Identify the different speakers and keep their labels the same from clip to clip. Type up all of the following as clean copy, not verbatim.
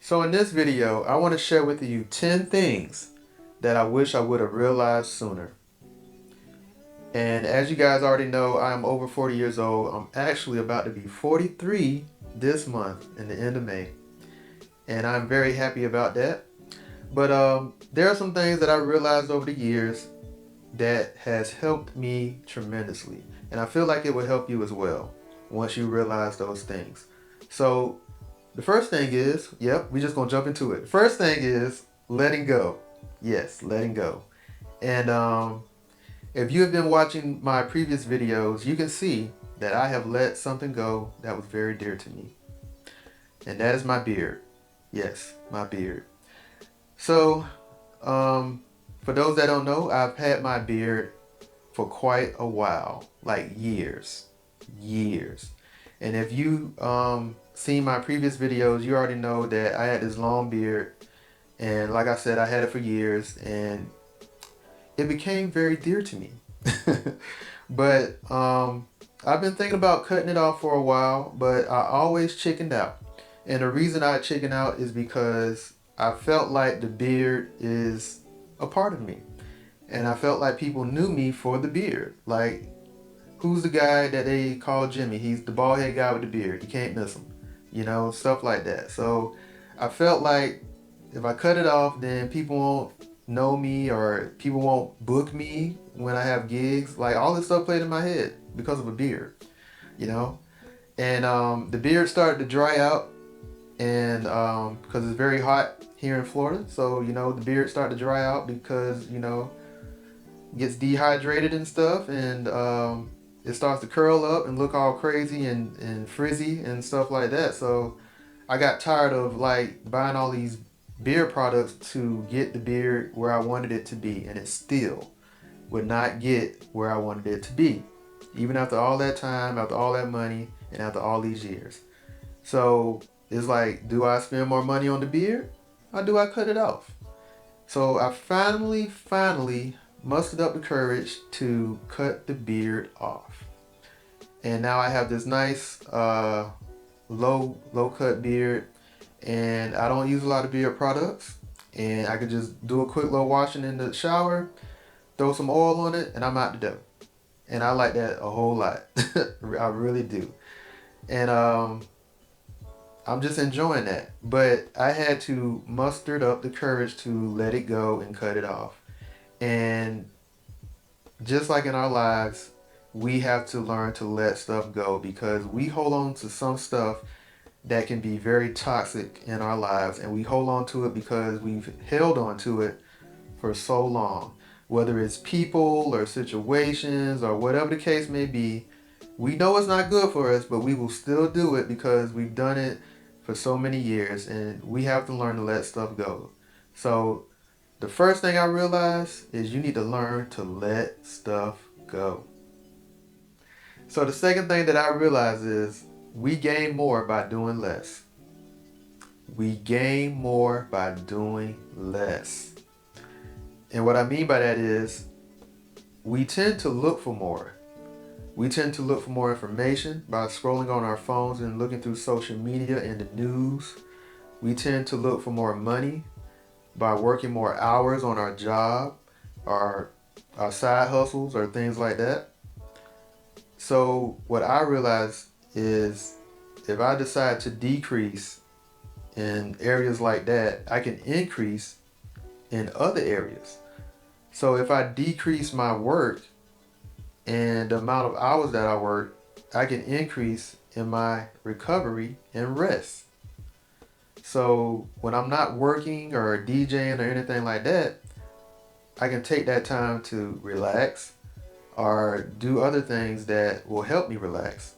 Speaker 1: So in this video, I want to share with you 10 things that I wish I would have realized sooner. And as you guys already know, I'm over 40 years old. I'm actually about to be 43 this month in the end of May. And I'm very happy about that. But there are some things that I realized over the years that has helped me tremendously. And I feel like it will help you as well once you realize those things. So the first thing is, yep, we're just gonna jump into it. First thing is letting go. Yes, letting go. And if you have been watching my previous videos, you can see that I have let something go that was very dear to me. And that is my beard. Yes, my beard. So, for those that don't know, I've had my beard for quite a while, like years, years. And if you seen my previous videos, you already know that I had this long beard, and like I said, I had it for years, and it became very dear to me. But I've been thinking about cutting it off for a while, but I always chickened out. And the reason I chickened out is because I felt like the beard is a part of me. And I felt like people knew me for the beard. Like, who's the guy that they call Jimmy? He's the bald head guy with the beard. You can't miss him. You know, stuff like that. So I felt like if I cut it off, then people won't know me or people won't book me when I have gigs. Like, all this stuff played in my head because of a beard, you know? And the beard started to dry out, and because it's very hot here in Florida. So, you know, the beard started to dry out because, you know, gets dehydrated and stuff, and it starts to curl up and look all crazy and frizzy and stuff like that. So I got tired of like buying all these beard products to get the beard where I wanted it to be, and it still would not get where I wanted it to be, even after all that time, after all that money, and after all these years. So it's like, do I spend more money on the beard, or do I cut it off? So I finally mustered up the courage to cut the beard off. And now I have this nice low cut beard, and I don't use a lot of beard products. And I could just do a quick little washing in the shower, throw some oil on it, and I'm out the door. And I like that a whole lot. I really do. And I'm just enjoying that. But I had to muster up the courage to let it go and cut it off. And just like in our lives, we have to learn to let stuff go because we hold on to some stuff that can be very toxic in our lives, and we hold on to it because we've held on to it for so long. Whether it's people or situations or whatever the case may be, we know it's not good for us, but we will still do it because we've done it for so many years, and we have to learn to let stuff go. So the first thing I realized is you need to learn to let stuff go. So the second thing that I realized is we gain more by doing less. We gain more by doing less. And what I mean by that is we tend to look for more. We tend to look for more information by scrolling on our phones and looking through social media and the news. We tend to look for more money by working more hours on our job, our, our side hustles, or things like that. So, what I realize is if I decide to decrease in areas like that, I can increase in other areas. So, if I decrease my work and the amount of hours that I work, I can increase in my recovery and rest. So, when I'm not working or DJing or anything like that, I can take that time to relax or do other things that will help me relax.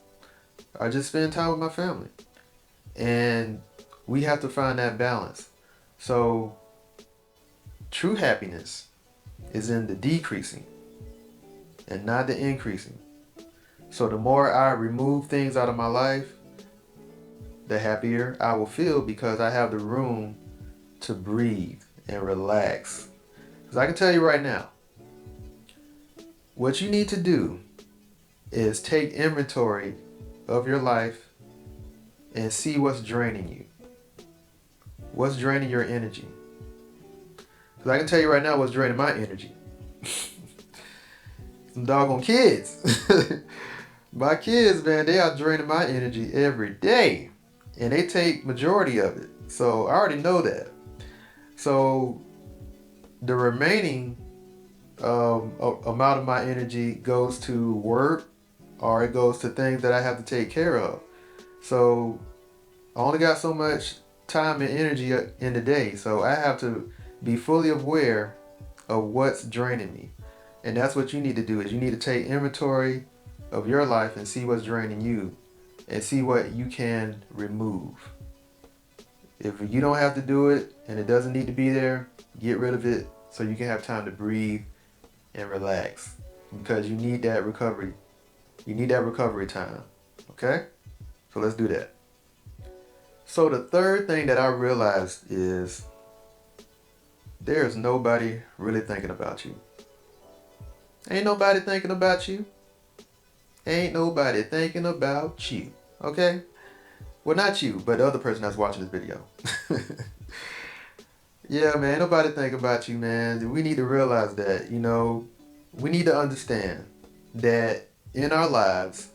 Speaker 1: I just spend time with my family. And we have to find that balance. So, true happiness is in the decreasing and not the increasing. So, the more I remove things out of my life, the happier I will feel because I have the room to breathe and relax. Because I can tell you right now, what you need to do is take inventory of your life and see what's draining you. What's draining your energy? Because I can tell you right now what's draining my energy. Some doggone kids. My kids, man, they are draining my energy every day. And they take majority of it. So I already know that. So the remaining amount of my energy goes to work, or it goes to things that I have to take care of. So I only got so much time and energy in the day. So I have to be fully aware of what's draining me. And that's what you need to do, is you need to take inventory of your life and see what's draining you and see what you can remove. If you don't have to do it and it doesn't need to be there, get rid of it so you can have time to breathe and relax, because you need that recovery. You need that recovery time. Okay? So let's do that. So the third thing that I realized is there's nobody really thinking about you. Ain't nobody thinking about you. Ain't nobody thinking about you. Okay? Well, not you, but the other person that's watching this video. Yeah, man, ain't nobody thinking about you, man. We need to realize that, we need to understand that in our lives,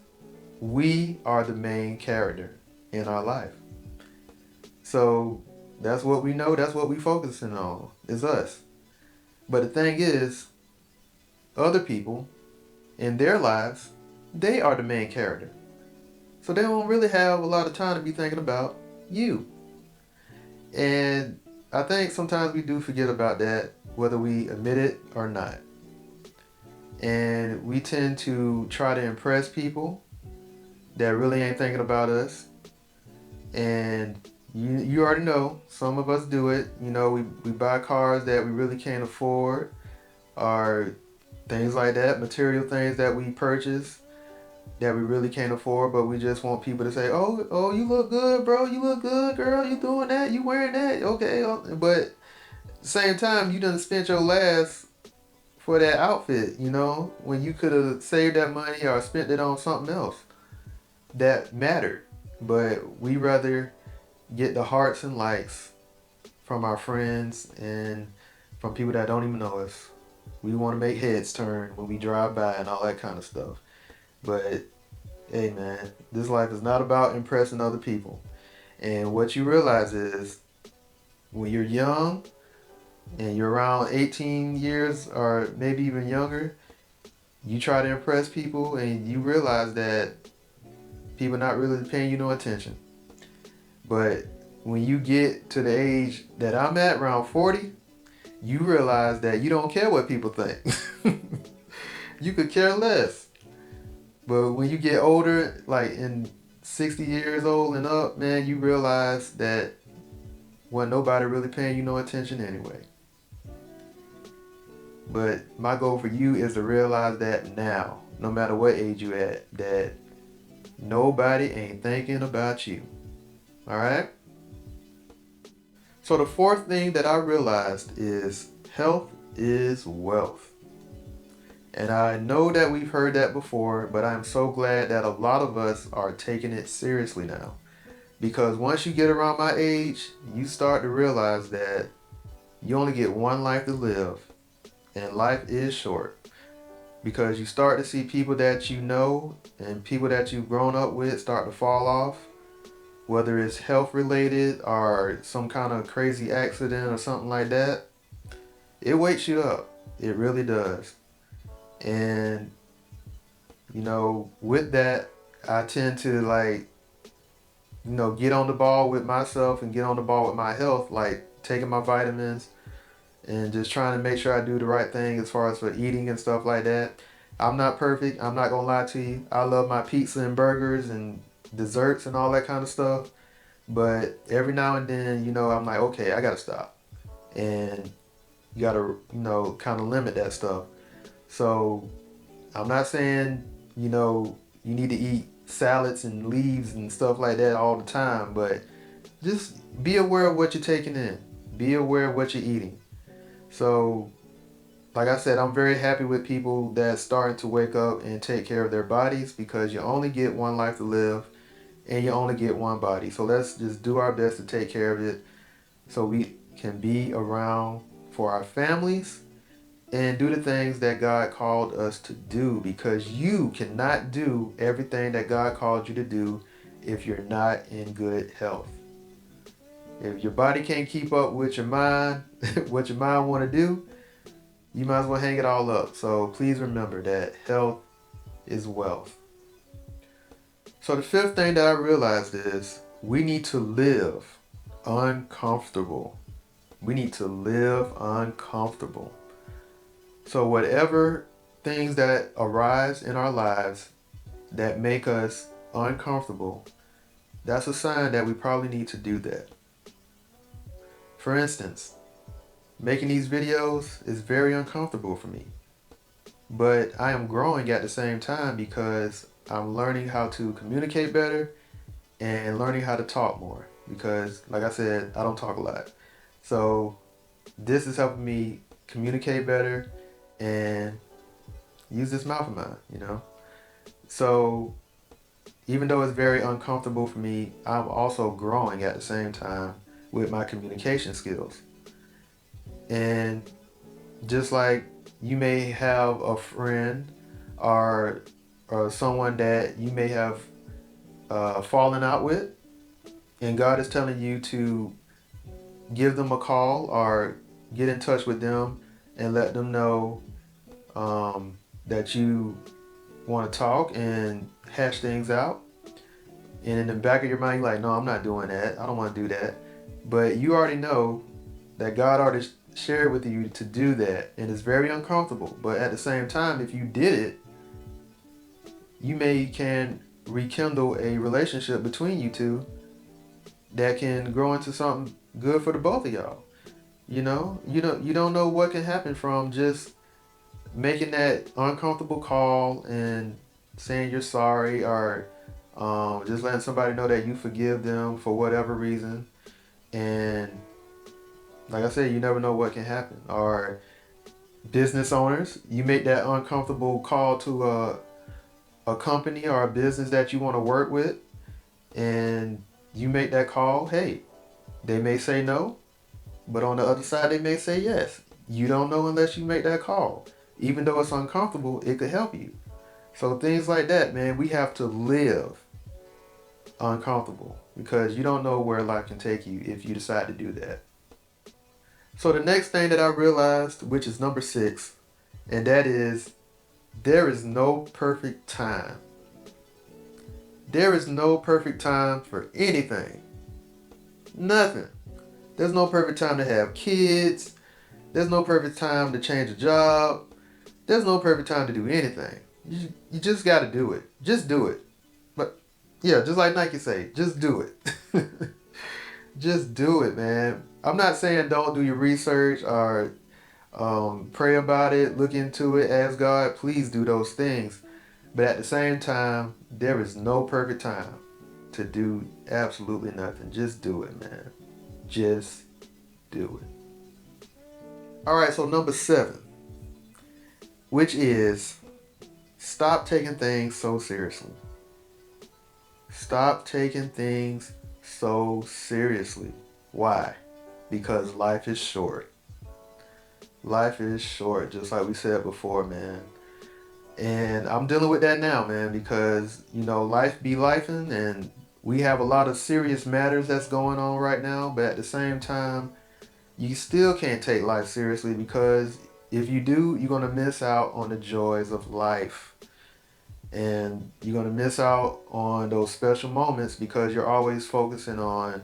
Speaker 1: we are the main character in our life. So that's what we know, that's what we focusing on, is us. But the thing is, other people in their lives, they are the main character. So they don't really have a lot of time to be thinking about you. And I think sometimes we do forget about that, whether we admit it or not. And we tend to try to impress people that really ain't thinking about us. And you already know, some of us do it. We buy cars that we really can't afford, or things like that, material things that we purchase that we really can't afford, but we just want people to say, oh, you look good, bro. You look good, girl. You doing that. You wearing that. Okay. But at the same time, you done spent your last for that outfit, when you could have saved that money or spent it on something else that mattered. But we rather get the hearts and likes from our friends and from people that don't even know us. We want to make heads turn when we drive by and all that kind of stuff. But hey, man, this life is not about impressing other people. And what you realize is, when you're young and you're around 18 years or maybe even younger, you try to impress people and you realize that people are not really paying you no attention. But when you get to the age that I'm at, around 40, you realize that you don't care what people think. You could care less. But when you get older, like in 60 years old and up, man, you realize that wasn't nobody really paying you no attention anyway. But my goal for you is to realize that now, no matter what age you at, that nobody ain't thinking about you. Alright? So the fourth thing that I realized is health is wealth. And I know that we've heard that before, but I'm so glad that a lot of us are taking it seriously now. Because once you get around my age, you start to realize that you only get one life to live, and life is short. Because you start to see people that you know and people that you've grown up with start to fall off, whether it's health related or some kind of crazy accident or something like that. It wakes you up. It really does. And with that, I tend to get on the ball with myself and get on the ball with my health, like taking my vitamins and just trying to make sure I do the right thing as far as for eating and stuff like that. I'm not perfect. I'm not gonna lie to you. I love my pizza and burgers and desserts and all that kind of stuff. But every now and then, I'm like, okay, I gotta stop. And you gotta, kind of limit that stuff. So I'm not saying, you need to eat salads and leaves and stuff like that all the time, but just be aware of what you're taking in. Be aware of what you're eating. So, like I said, I'm very happy with people that's starting to wake up and take care of their bodies, because you only get one life to live and you only get one body. So let's just do our best to take care of it. so we can be around for our families and do the things that God called us to do, because you cannot do everything that God called you to do if you're not in good health. If your body can't keep up with your mind, what your mind want to do, you might as well hang it all up. So please remember that health is wealth. So the fifth thing that I realized is we need to live uncomfortable. We need to live uncomfortable. So whatever things that arise in our lives that make us uncomfortable, that's a sign that we probably need to do that. For instance, making these videos is very uncomfortable for me, but I am growing at the same time because I'm learning how to communicate better and learning how to talk more, because like I said, I don't talk a lot. So this is helping me communicate better and use this mouth of mine. So even though it's very uncomfortable for me, I'm also growing at the same time with my communication skills. And just like you may have a friend or someone that you may have fallen out with, and God is telling you to give them a call or get in touch with them and let them know that you want to talk and hash things out. And in the back of your mind, you're like, no, I'm not doing that. I don't want to do that. But you already know that God already shared with you to do that. And it's very uncomfortable. But at the same time, if you did it, you can rekindle a relationship between you two that can grow into something good for the both of y'all. You don't know what can happen from just making that uncomfortable call and saying you're sorry, or just letting somebody know that you forgive them for whatever reason. And like I said, you never know what can happen. Or business owners, you make that uncomfortable call to a company or a business that you want to work with, and you make that call. Hey, they may say no, but on the other side, they may say yes. You don't know unless you make that call. Even though it's uncomfortable, it could help you. So things like that, man, we have to live uncomfortable, because you don't know where life can take you if you decide to do that. So the next thing that I realized, which is number 6, and that is there is no perfect time. There is no perfect time for anything. Nothing. There's no perfect time to have kids. There's no perfect time to change a job. There's no perfect time to do anything. You just got to do it. Just do it. But yeah, just like Nike say, just do it. Just do it, man. I'm not saying don't do your research or pray about it, look into it, ask God. Please do those things. But at the same time, there is no perfect time to do absolutely nothing. Just do it, man. Just do it. All right, so number 7, which is stop taking things so seriously. Stop taking things so seriously. Why? Because life is short. Life is short, just like we said before, man. And I'm dealing with that now, man, because, life be lifing, and we have a lot of serious matters that's going on right now, but at the same time, you still can't take life seriously, because if you do, you're going to miss out on the joys of life. And you're going to miss out on those special moments because you're always focusing on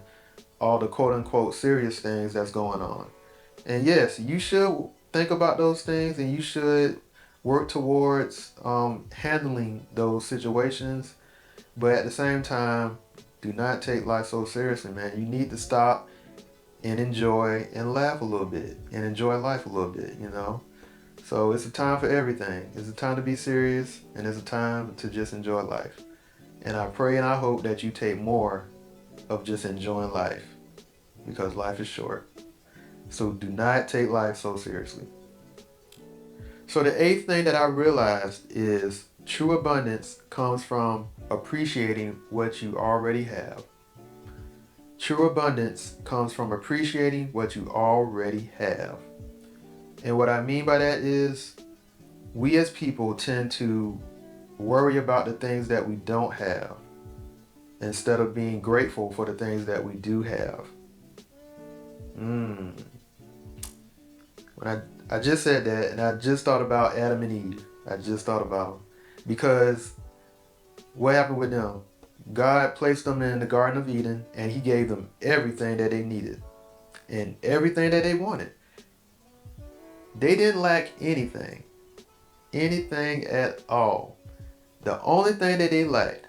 Speaker 1: all the quote unquote serious things that's going on. And yes, you should think about those things, and you should work towards handling those situations. But at the same time, do not take life so seriously, man. You need to stop and enjoy and laugh a little bit and enjoy life a little bit. So it's a time for everything. It's a time to be serious, and it's a time to just enjoy life. And I pray and I hope that you take more of just enjoying life, because life is short. So do not take life so seriously. So the 8th thing that I realized is true abundance comes from appreciating what you already have. True abundance comes from appreciating what you already have. And what I mean by that is, we as people tend to worry about the things that we don't have instead of being grateful for the things that we do have. When I just said that, and I just thought about Adam and Eve. I just thought about them. Because what happened with them? God placed them in the Garden of Eden, and he gave them everything that they needed and everything that they wanted. They didn't lack anything. Anything at all. The only thing that they lacked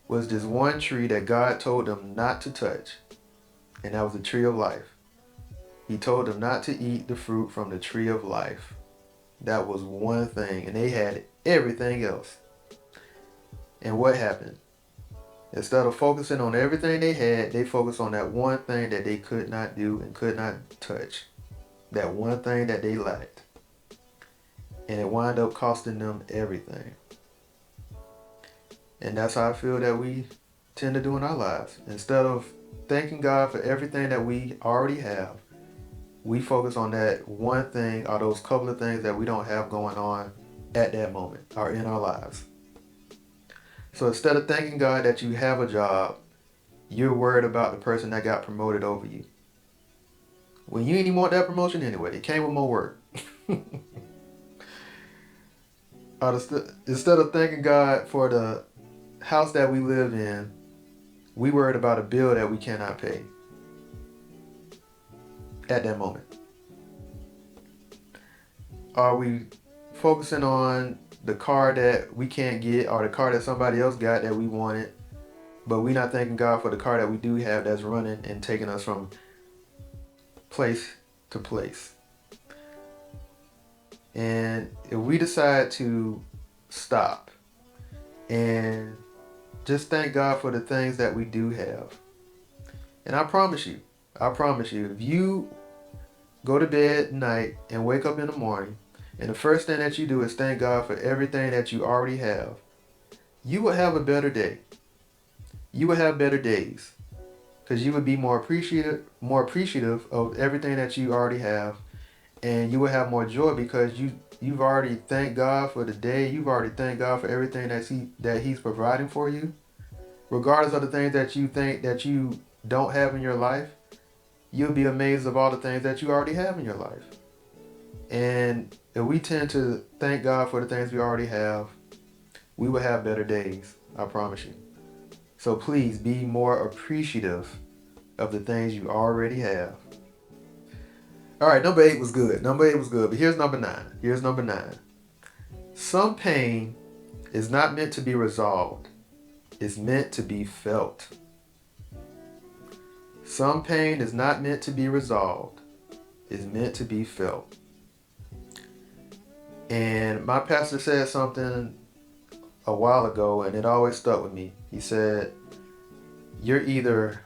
Speaker 1: was this one tree that God told them not to touch. And that was the tree of life. He told them not to eat the fruit from the tree of life. That was one thing. And they had everything else. And what happened? Instead of focusing on everything they had, they focused on that one thing that they could not do and could not touch. That one thing that they lacked. And it wound up costing them everything. And that's how I feel that we tend to do in our lives. Instead of thanking God for everything that we already have, we focus on that one thing or those couple of things that we don't have going on at that moment or in our lives. So instead of thanking God that you have a job, you're worried about the person that got promoted over you. When you didn't even want that promotion anyway, it came with more work. Instead of thanking God for the house that we live in, we worried about a bill that we cannot pay at that moment. Are we focusing on the car that we can't get or the car that somebody else got that we wanted, but we're not thanking God for the car that we do have that's running and taking us from place to place? And if we decide to stop and just thank God for the things that we do have, and I promise you, if you go to bed at night and wake up in the morning, and the first thing that you do is thank God for everything that you already have, you will have a better day. You will have better days. Because you would be more appreciative of everything that you already have. And you will have more joy because you've already thanked God for the day. You've already thanked God for everything that He's providing for you. Regardless of the things that you think that you don't have in your life, you'll be amazed of all the things that you already have in your life. And if we tend to thank God for the things we already have, we will have better days. I promise you. So please be more appreciative of the things you already have. All right, number 8 was good. But here's number 9. Some pain is not meant to be resolved. It's meant to be felt. Some pain is not meant to be resolved. It's meant to be felt. And my pastor said something a while ago, and it always stuck with me. He said, you're either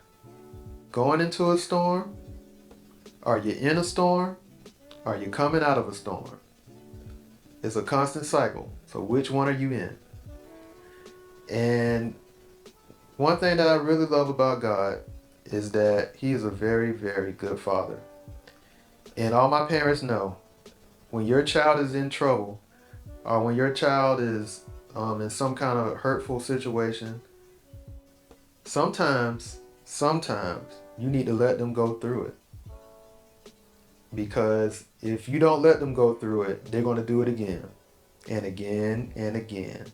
Speaker 1: going into a storm, or you're in a storm, or you're coming out of a storm. It's a constant cycle. So which one are you in? And one thing that I really love about God is that He is a very, very good Father. And all my parents know, when your child is in trouble, or when your child is in some kind of hurtful situation, sometimes you need to let them go through it. Because if you don't let them go through it, they're going to do it again and again and again.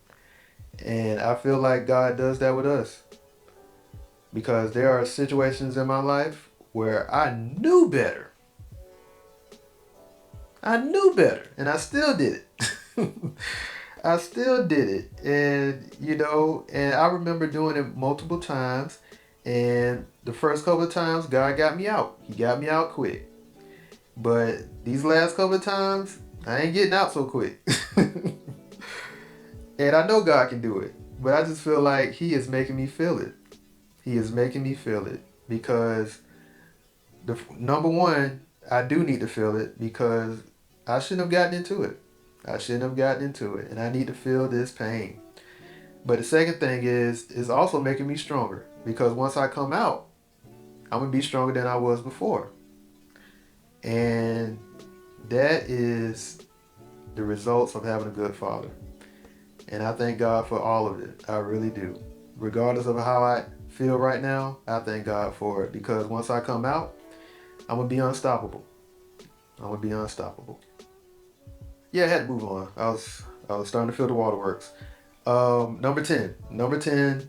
Speaker 1: And I feel like God does that with us. Because there are situations in my life where I knew better. And I still did it. I still did it. And I remember doing it multiple times. And the first couple of times, God got me out. He got me out quick. But these last couple of times, I ain't getting out so quick. And I know God can do it. But I just feel like He is making me feel it. He is making me feel it. Because, number one, I do need to feel it because I shouldn't have gotten into it. And I need to feel this pain. But the second thing is also making me stronger. Because once I come out, I'm gonna be stronger than I was before. And that is the results of having a good father. And I thank God for all of it. I really do. Regardless of how I feel right now, I thank God for it, because once I come out, I'm gonna be unstoppable. I'm gonna be unstoppable. Yeah, I had to move on. I was starting to feel the waterworks. Number 10. Number 10.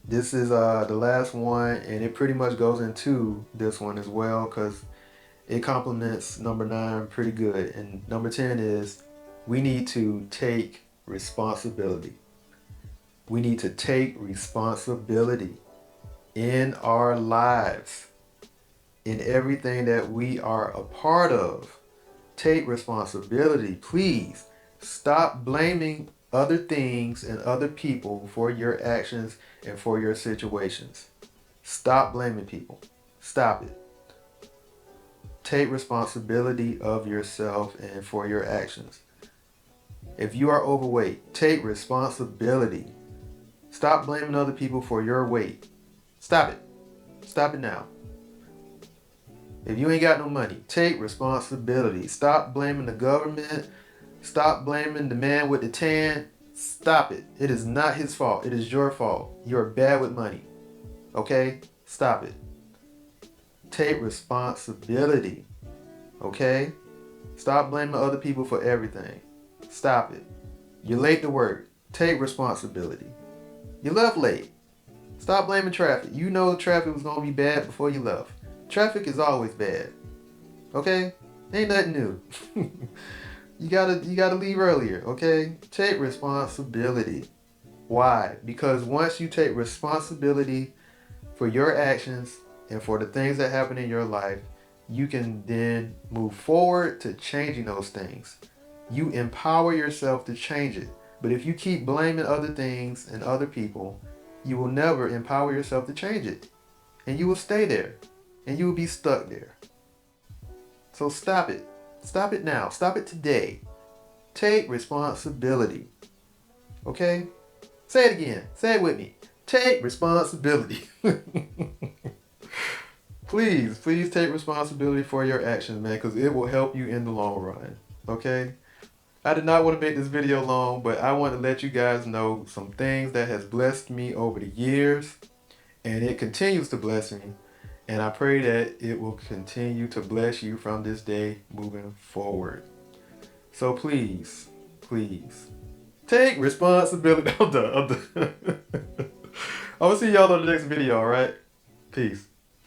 Speaker 1: This is the last one, and it pretty much goes into this one as well, because it complements number 9 pretty good. And number 10 is, we need to take responsibility. We need to take responsibility in our lives, in everything that we are a part of. Take responsibility, please. Stop blaming other things and other people for your actions and for your situations. Stop blaming people. Stop it. Take responsibility of yourself and for your actions. If you are overweight, take responsibility. Stop blaming other people for your weight. Stop it. Stop it now. If you ain't got no money, take responsibility. Stop blaming the government. Stop blaming the man with the tan. Stop it. It is not his fault. It is your fault. You're bad with money. Okay? Stop it. Take responsibility. Okay? Stop blaming other people for everything. Stop it. You're late to work. Take responsibility. You left late. Stop blaming traffic. You know traffic was going to be bad before you left. Traffic is always bad. Okay? Ain't nothing new. You gotta leave earlier, okay? Take responsibility. Why? Because once you take responsibility for your actions and for the things that happen in your life, you can then move forward to changing those things. You empower yourself to change it. But if you keep blaming other things and other people, you will never empower yourself to change it. And you will stay there. And you will be stuck there. So stop it. Stop it now. Stop it today. Take responsibility. Okay? Say it again. Say it with me. Take responsibility. Please take responsibility for your actions, man, because it will help you in the long run. Okay? I did not want to make this video long, but I want to let you guys know some things that has blessed me over the years, and it continues to bless me. And I pray that it will continue to bless you from this day moving forward. So please, take responsibility. I'm done. I'm going to see y'all on the next video, alright? Peace.